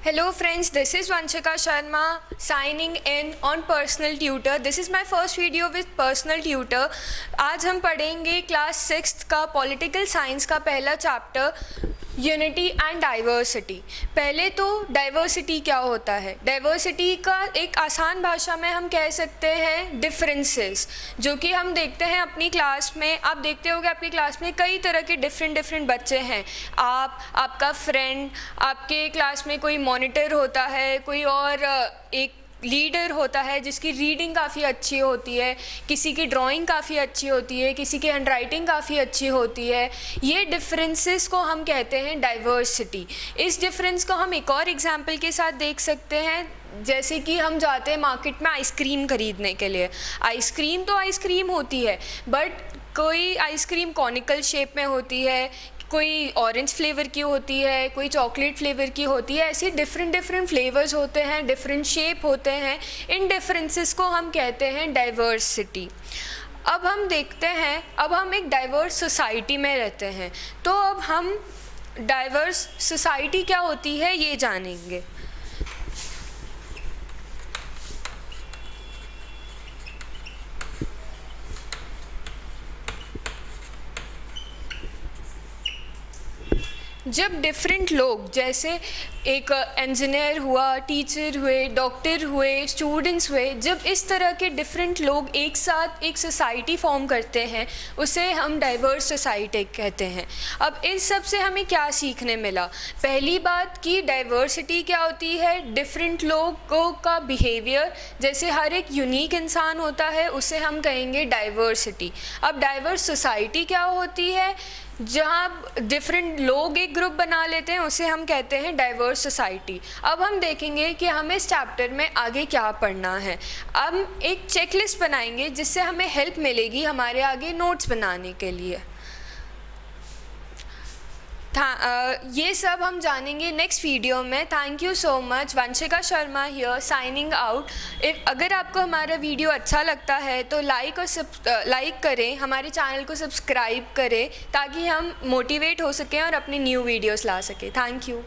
Hello friends, this is Vanshika Sharma signing in on personal tutor. This is my first video with personal tutor. आज हम पढ़ेंगे class 6th का political science का पहला chapter unity and diversity. पहले तो diversity क्या होता है? डाइवर्सिटी का एक आसान भाषा में हम कह सकते हैं डिफरेंसेस, जो कि हम देखते हैं अपनी क्लास में। आप देखते होगे आपकी क्लास में कई तरह के डिफरेंट बच्चे हैं। आपका फ्रेंड, आपके क्लास में कोई मॉनिटर होता है, कोई और एक लीडर होता है जिसकी रीडिंग काफ़ी अच्छी होती है, किसी की ड्राइंग काफ़ी अच्छी होती है, किसी की हैंडराइटिंग काफ़ी अच्छी होती है। ये डिफरेंसेस को हम कहते हैं डाइवर्सिटी। इस डिफरेंस को हम एक और एग्जांपल के साथ देख सकते हैं। जैसे कि हम जाते हैं मार्केट में आइसक्रीम ख़रीदने के लिए। आइसक्रीम तो आइसक्रीम होती है, बट कोई आइसक्रीम कॉनिकल शेप में होती है, कोई ऑरेंज फ्लेवर की होती है, कोई चॉकलेट फ्लेवर की होती है। ऐसे डिफरेंट फ्लेवर्स होते हैं, डिफरेंट शेप होते हैं। इन डिफरेंसेस को हम कहते हैं डाइवर्सिटी। अब हम देखते हैं, अब हम एक डाइवर्स सोसाइटी में रहते हैं, तो अब हम डाइवर्स सोसाइटी क्या होती है ये जानेंगे। जब डिफरेंट लोग, जैसे एक इंजीनियर हुआ, टीचर हुए, डॉक्टर हुए, स्टूडेंट्स हुए, जब इस तरह के डिफरेंट लोग एक साथ एक सोसाइटी फॉर्म करते हैं, उसे हम डाइवर्स सोसाइटी कहते हैं। अब इस सब से हमें क्या सीखने मिला? पहली बात कि डाइवर्सिटी क्या होती है, डिफरेंट लोगों का बिहेवियर, जैसे हर एक यूनिक इंसान होता है, उसे हम कहेंगे डाइवर्सिटी। अब डाइवर्स सोसाइटी क्या होती है? जहाँ डिफरेंट लोग एक ग्रुप बना लेते हैं, उसे हम कहते हैं डाइवर्स सोसाइटी। अब हम देखेंगे कि हमें इस चैप्टर में आगे क्या पढ़ना है। अब एक चेकलिस्ट बनाएंगे जिससे हमें हेल्प मिलेगी हमारे आगे नोट्स बनाने के लिए। ये सब हम जानेंगे नेक्स्ट वीडियो में। Thank you so much. Vanshika Sharma here signing out. अगर आपको हमारा वीडियो अच्छा लगता है तो लाइक करें, हमारे चैनल को सब्सक्राइब करें, ताकि हम मोटिवेट हो सकें और अपनी न्यू वीडियोस ला सकें। Thank you.